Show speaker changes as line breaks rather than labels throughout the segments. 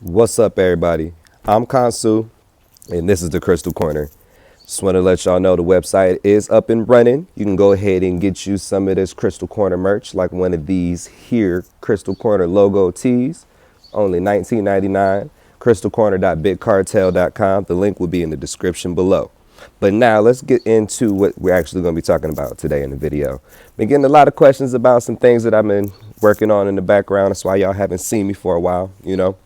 What's up, everybody? I'm Kansu, and this is the Crystal Corner. Just want to let y'all know the website is up and running. You can go ahead and get you some of this Crystal Corner merch, like one of these here Crystal Corner logo tees, only $19.99. crystalcorner.bigcartel.com. The link will be in the description below. But now let's get into what we're actually going to be talking about today in the video. Been getting a lot of questions about some things that I've been working on in the background. That's why y'all haven't seen me for a while, you know.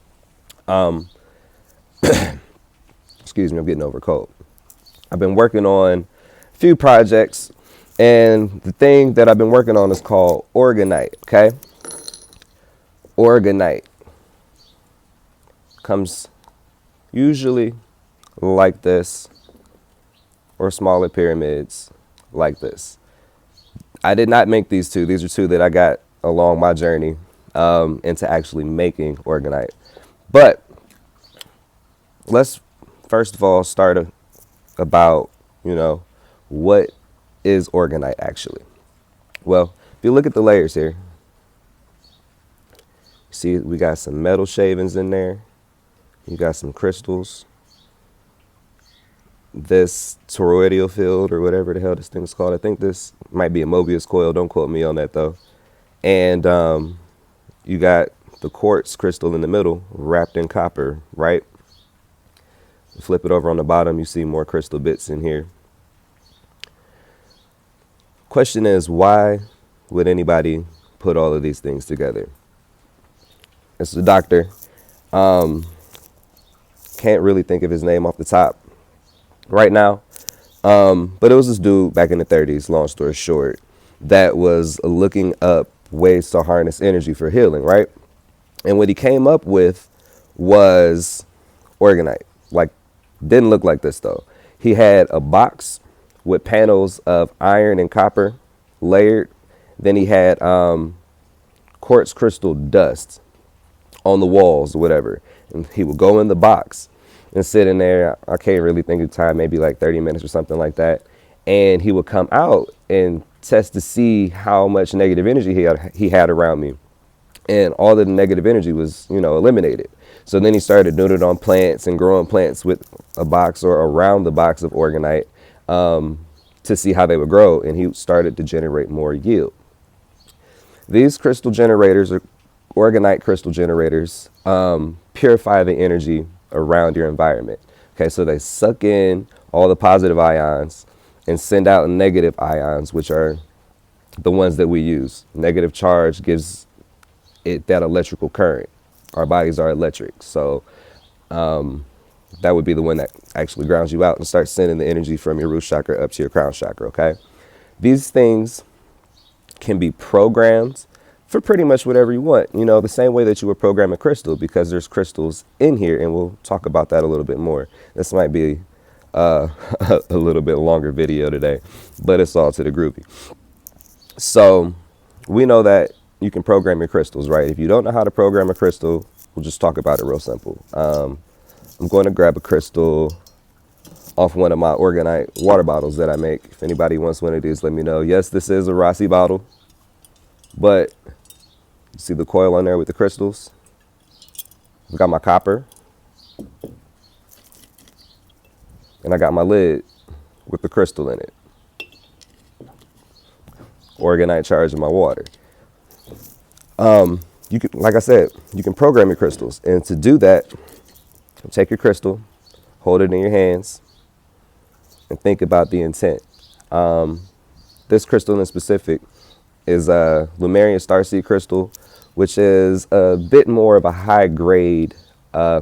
Excuse me, I'm getting over a cold. I've been working on a few projects, and the thing that I've been working on is called Orgonite, okay? Orgonite comes usually like this, or smaller pyramids like this. I did not make these two. These are two that I got along my journey into actually making Orgonite. But let's first of all start about, what is Organite actually? Well, if you look at the layers here, see we got some metal shavings in there. You got some crystals. This toroidal field, or whatever the hell this thing's called. I think this might be a Mobius coil. Don't quote me on that though. And you got the quartz crystal in the middle wrapped in copper, right? Flip it over on the bottom, you see more crystal bits in here. Question is, why would anybody put all of these things together? It's the doctor. Can't really think of his name off the top right now. But it was this dude back in the 30s, long story short, that was looking up ways to harness energy for healing, right? And what he came up with was Orgonite. Like, didn't look like this though. He had a box with panels of iron and copper layered. Then he had quartz crystal dust on the walls or whatever. And he would go in the box and sit in there. I can't really think of the time, maybe like 30 minutes or something like that. And he would come out and test to see how much negative energy he had around me. And all of the negative energy was, eliminated. So then he started doing it on plants and growing plants with a box or around the box of Organite to see how they would grow. And he started to generate more yield. These crystal generators, or Organite crystal generators, purify the energy around your environment. Okay, so they suck in all the positive ions and send out negative ions, which are the ones that we use. Negative charge gives it that electrical current. Our bodies are electric, so that would be the one that actually grounds you out and starts sending the energy from your root chakra up to your crown chakra. Okay, these things can be programmed for pretty much whatever you want, the same way that you would program a crystal, because there's crystals in here, and we'll talk about that a little bit more. This might be a little bit longer video today, but it's all to the groovy. So we know that you can program your crystals, right? If you don't know how to program a crystal, we'll just talk about it real simple. I'm going to grab a crystal off one of my Orgonite water bottles that I make. If anybody wants one of these, let me know. Yes, this is a Rossi bottle, but you see the coil on there with the crystals? I've got my copper, and I got my lid with the crystal in it. Orgonite charging my water. You can, like I said, you can program your crystals. And to do that, take your crystal, hold it in your hands, and think about the intent. This crystal in specific is a Lumerian starseed crystal, which is a bit more of a high grade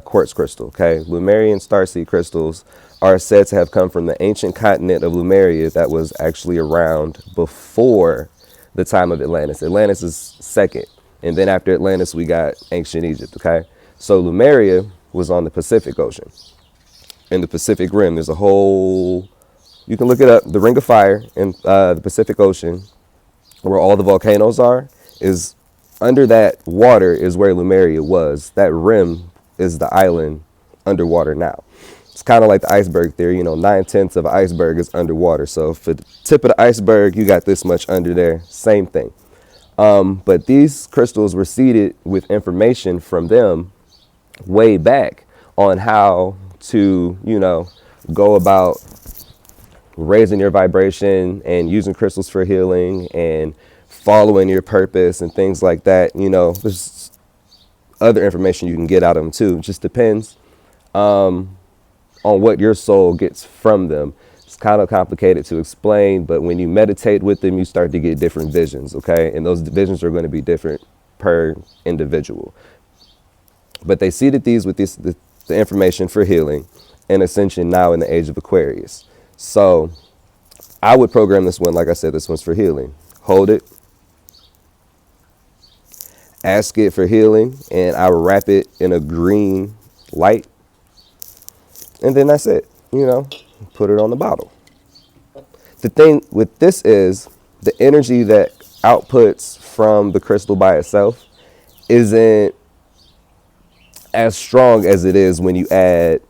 quartz crystal. Okay, Lumerian starseed crystals are said to have come from the ancient continent of Lemuria that was actually around before the time of Atlantis. Atlantis is second. And then after Atlantis, we got ancient Egypt, okay? So Lemuria was on the Pacific Ocean. In the Pacific Rim, there's a whole, you can look it up, the Ring of Fire in the Pacific Ocean, where all the volcanoes are, is under that water is where Lemuria was. That rim is the island underwater now. It's kind of like the iceberg theory, 9/10 of an iceberg is underwater. So for the tip of the iceberg, you got this much under there, same thing. But these crystals were seeded with information from them way back on how to, go about raising your vibration and using crystals for healing and following your purpose and things like that. There's other information you can get out of them too. It just depends on what your soul gets from them. It's kind of complicated to explain, but when you meditate with them, you start to get different visions, okay? And those visions are going to be different per individual. But they seeded these with the information for healing and ascension now in the age of Aquarius. So I would program this one, like I said, this one's for healing. Hold it, ask it for healing, and I will wrap it in a green light. And then that's it, put it on the bottle. The thing with this is the energy that outputs from the crystal by itself isn't as strong as it is when you add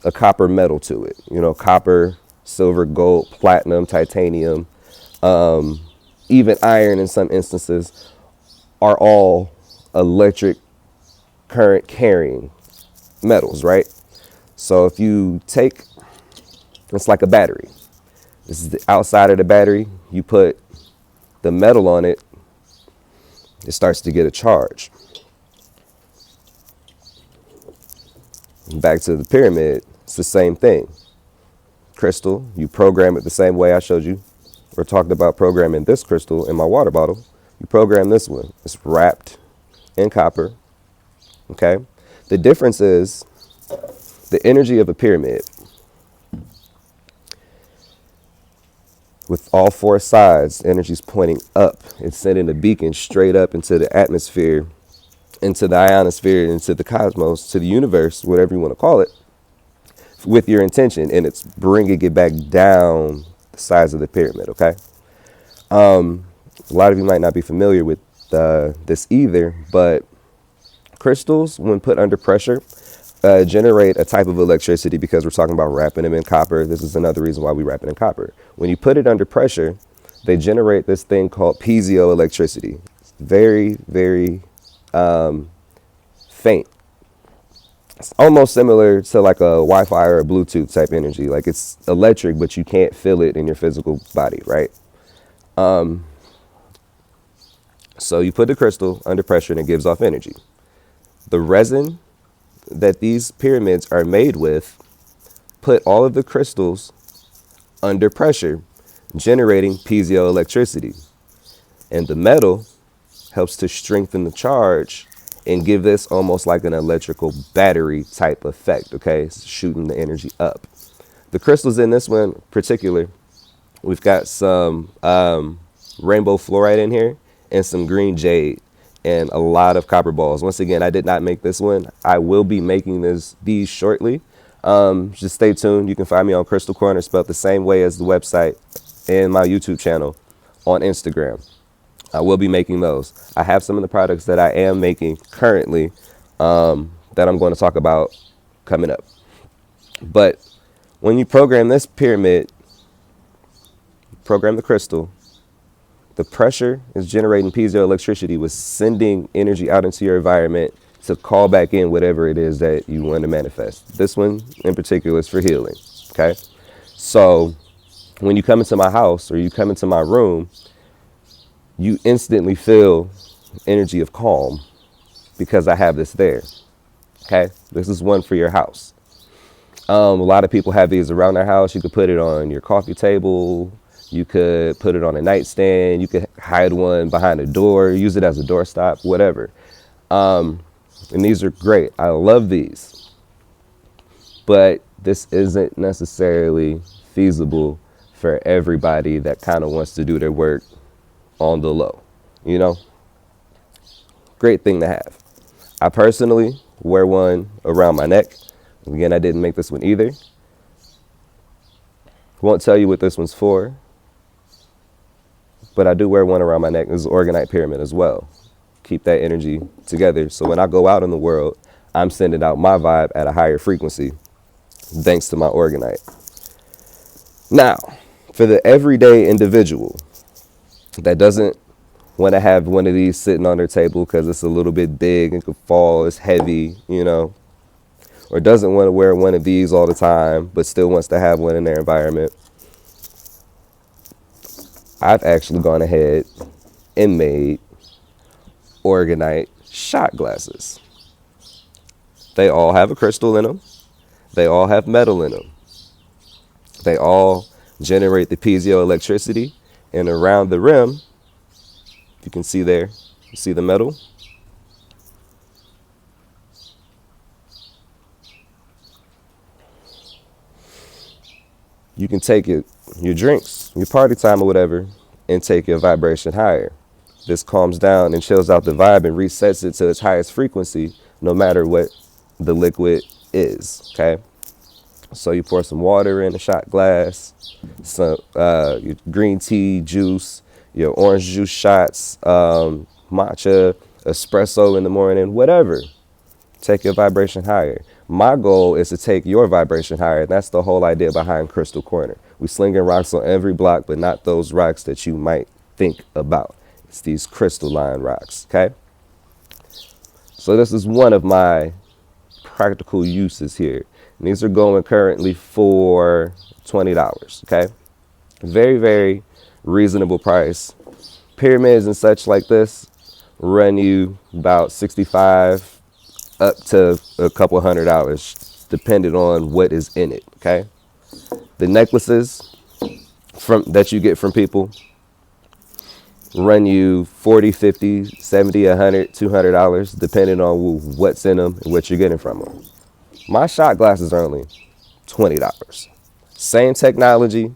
a copper metal to it. Copper, silver, gold, platinum, titanium, even iron in some instances are all electric current carrying metals, right? So if you take, it's like a battery. This is the outside of the battery. You put the metal on it, it starts to get a charge. Back to the pyramid, it's the same thing. Crystal, you program it the same way I showed you. We're talking about programming this crystal in my water bottle. You program this one. It's wrapped in copper, okay? The difference is the energy of a pyramid. With all four sides, energy's pointing up. It's sending a beacon straight up into the atmosphere, into the ionosphere, into the cosmos, to the universe, whatever you want to call it, with your intention, and it's bringing it back down the size of the pyramid, okay? A lot of you might not be familiar with this either, but crystals, when put under pressure, generate a type of electricity because we're talking about wrapping them in copper. This is another reason why we wrap it in copper. When you put it under pressure, they generate this thing called piezoelectricity. It's very, very faint. It's almost similar to like a Wi-Fi or a Bluetooth type energy. Like it's electric, but you can't feel it in your physical body, right? So you put the crystal under pressure and it gives off energy. The resin that these pyramids are made with put all of the crystals under pressure, generating piezoelectricity. And the metal helps to strengthen the charge and give this almost like an electrical battery type effect, okay? It's shooting the energy up. The crystals in this one in particular, we've got some rainbow fluorite in here and some green jade and a lot of copper balls. Once again, I did not make this one. I will be making these shortly. Just stay tuned. You can find me on Crystal Corner, spelled the same way as the website, and my YouTube channel on Instagram. I will be making those. I have some of the products that I am making currently that I'm going to talk about coming up. But when you program this pyramid, program the crystal, the pressure is generating piezoelectricity with sending energy out into your environment to call back in whatever it is that you want to manifest. This one in particular is for healing, okay? So when you come into my house or you come into my room, you instantly feel energy of calm because I have this there, okay? This is one for your house. A lot of people have these around their house. You could put it on your coffee table. You could put it on a nightstand. You could hide one behind a door, use it as a doorstop, whatever. And these are great. I love these. But this isn't necessarily feasible for everybody that kind of wants to do their work on the low, Great thing to have. I personally wear one around my neck. Again, I didn't make this one either. Won't tell you what this one's for, but I do wear one around my neck. This is an Orgonite pyramid as well. Keep that energy together. So when I go out in the world, I'm sending out my vibe at a higher frequency thanks to my Orgonite. Now, for the everyday individual that doesn't want to have one of these sitting on their table because it's a little bit big and could fall, it's heavy, you know, or doesn't want to wear one of these all the time, but still wants to have one in their environment. I've actually gone ahead and made Orgonite shot glasses. They all have a crystal in them. They all have metal in them. They all generate the piezoelectricity, and around the rim, you can see there, you see the metal? You can take it, your drinks, your party time or whatever, and take your vibration higher. This calms down and chills out the vibe and resets it to its highest frequency, no matter what the liquid is, okay? So you pour some water in a shot glass, some your green tea juice, your orange juice shots, matcha, espresso in the morning, whatever. Take your vibration higher. My goal is to take your vibration higher. That's the whole idea behind Crystal Corner. We slinging rocks on every block, but not those rocks that you might think about. It's these crystalline rocks, okay? So this is one of my practical uses here. And these are going currently for $20, okay? Very, very reasonable price. Pyramids and such like this run you about $65 up to a couple $100, depending on what is in it, okay? The necklaces that you get from people run you $40, $50, $70, $100, $200, depending on what's in them and what you're getting from them. My shot glasses are only $20. Same technology,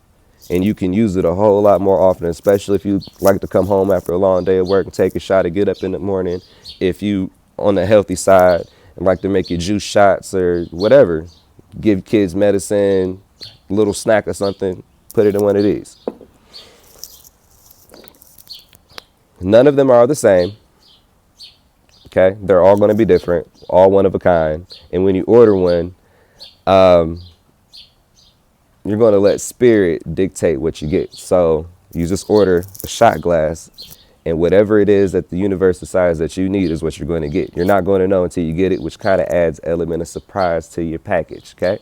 and you can use it a whole lot more often, especially if you like to come home after a long day of work and take a shot and get up in the morning. If you on the healthy side and like to make your juice shots or whatever, give kids medicine, a little snack or something, put it in one of these. None of them are the same. Okay, they're all going to be different, all one of a kind. And when you order one, you're going to let spirit dictate what you get. So you just order a shot glass, and whatever it is that the universe decides that you need is what you're going to get. You're not going to know until you get it, which kind of adds element of surprise to your package, okay?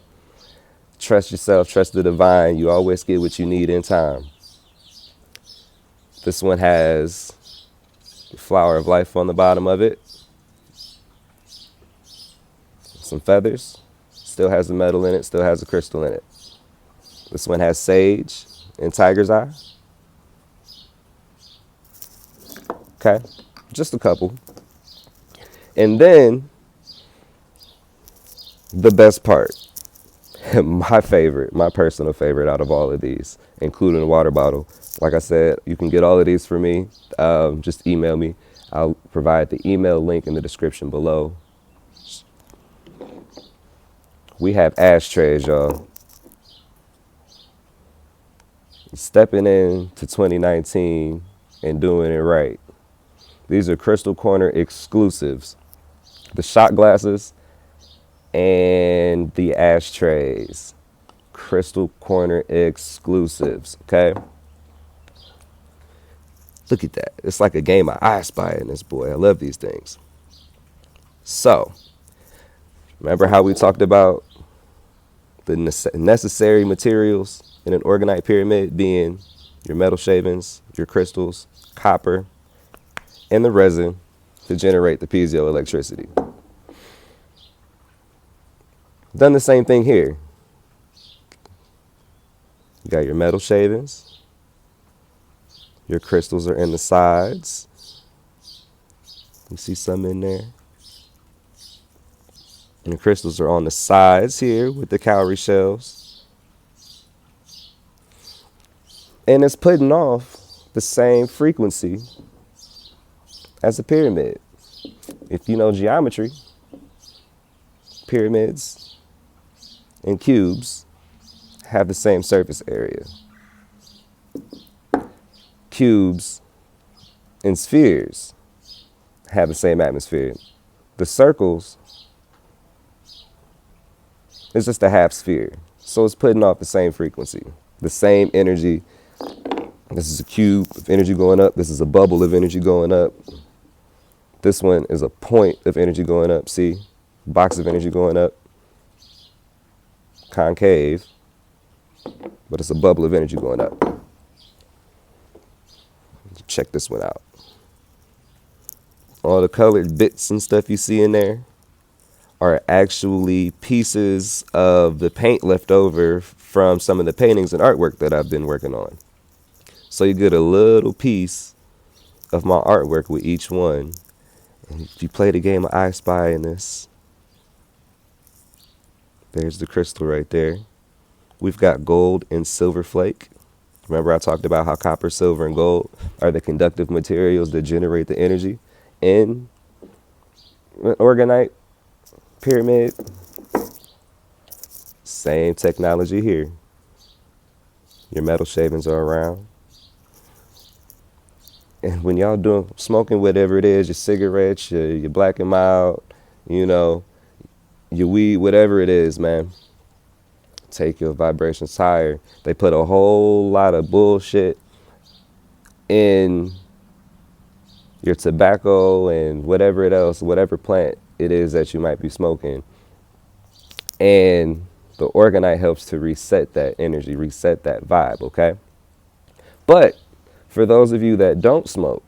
Trust yourself, trust the divine. You always get what you need in time. This one has the flower of life on the bottom of it. Some feathers. Still has the metal in it, still has the crystal in it. This one has sage and tiger's eye. Okay, just a couple. And then the best part, my favorite, my personal favorite out of all of these, including the water bottle. Like I said, you can get all of these for me. Just email me. I'll provide the email link in the description below. We have ashtrays, y'all. Stepping into 2019 and doing it right. These are Crystal Corner exclusives. The shot glasses and the ashtrays. Crystal Corner exclusives, okay? Look at that. It's like a game of I Spy in this boy. I love these things. So, remember how we talked about the necessary materials in an Orgonite pyramid being your metal shavings, your crystals, copper, and the resin to generate the piezoelectricity. Done the same thing here. You got your metal shavings. Your crystals are in the sides. You see some in there. And the crystals are on the sides here with the cowrie shells. And it's putting off the same frequency as a pyramid. If you know geometry, pyramids and cubes have the same surface area. Cubes and spheres have the same atmosphere. The circles is just a half sphere. So it's putting off the same frequency, the same energy This is a cube of energy going up. This is a bubble of energy going up. This one is a point of energy going up. See? Box of energy going up. Concave. But it's a bubble of energy going up. Check this one out. All the colored bits and stuff you see in there are actually pieces of the paint left over from some of the paintings and artwork that I've been working on. So you get a little piece of my artwork with each one. And if you play the game of I Spy in this, there's the crystal right there. We've got gold and silver flake. Remember I talked about how copper, silver, and gold are the conductive materials that generate the energy in Orgonite pyramid. Same technology here. Your metal shavings are around. And when y'all smoking whatever it is, your cigarettes, your black and mild, your weed, whatever it is, man, take your vibrations higher. They put a whole lot of bullshit in your tobacco and whatever plant it is that you might be smoking. And the Orgonite helps to reset that energy, reset that vibe, okay? But for those of you that don't smoke,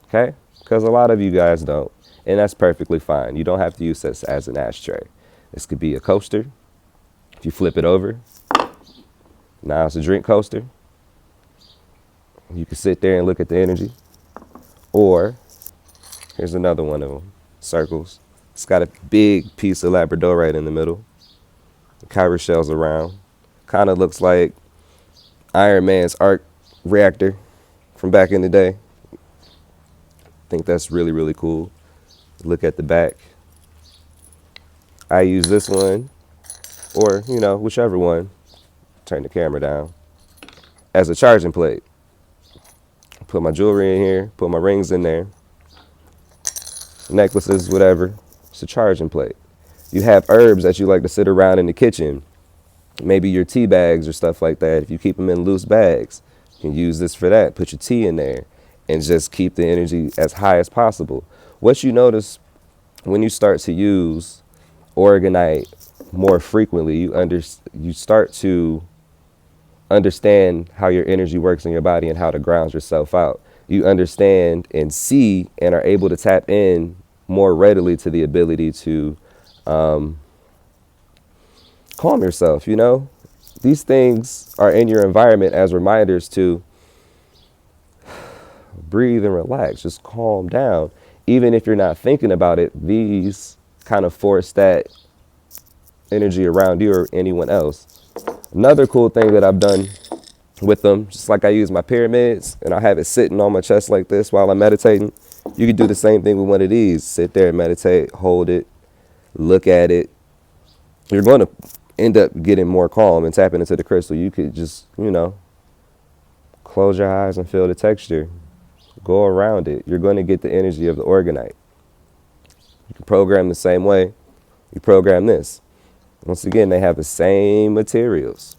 okay, because a lot of you guys don't, and that's perfectly fine. You don't have to use this as an ashtray. This could be a coaster. If you flip it over, now it's a drink coaster. You can sit there and look at the energy. Or, here's another one of them, circles. It's got a big piece of labradorite in the middle. The kyber shells around. Kind of looks like Iron Man's arc reactor from back in the day. I think that's really, really cool. Look at the back. I use this one, or, whichever one. Turn the camera down. As a charging plate. Put my jewelry in here, put my rings in there. Necklaces, whatever. It's a charging plate. You have herbs that you like to sit around in the kitchen. Maybe your tea bags or stuff like that. If you keep them in loose bags, you can use this for that. Put your tea in there and just keep the energy as high as possible. What you notice when you start to use Orgonite more frequently, you start to understand how your energy works in your body and how to ground yourself out. You understand and see and are able to tap in more readily to the ability to calm yourself, These things are in your environment as reminders to breathe and relax, just calm down. Even if you're not thinking about it, these kind of force that energy around you or anyone else. Another cool thing that I've done with them, just like I use my pyramids and I have it sitting on my chest like this while I'm meditating, you can do the same thing with one of these. Sit there and meditate, hold it, look at it. You're going to end up getting more calm and tapping into the crystal. You could just, close your eyes and feel the texture. Go around it. You're going to get the energy of the Orgonite. You can program the same way you program this. Once again, they have the same materials.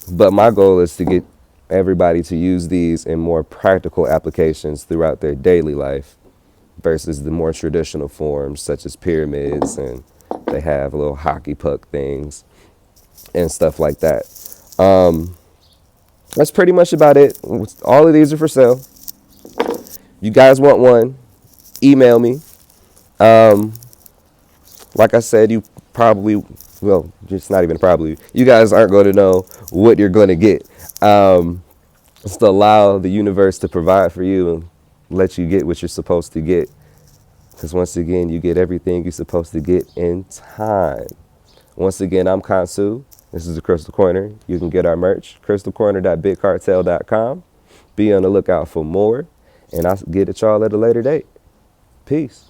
But my goal is to get everybody to use these in more practical applications throughout their daily life versus the more traditional forms such as pyramids, and they have little hockey puck things and stuff like that. That's pretty much about it. All of these are for sale. You guys want one, email me. Like I said, you probably, well, it's not even probably, you guys aren't going to know what you're going to get. Just to allow the universe to provide for you and let you get what you're supposed to get. Because once again, you get everything you're supposed to get in time. Once again, I'm Kansu. This is the Crystal Corner. You can get our merch, crystalcorner.bigcartel.com. Be on the lookout for more, and I'll get at y'all at a later date. Peace.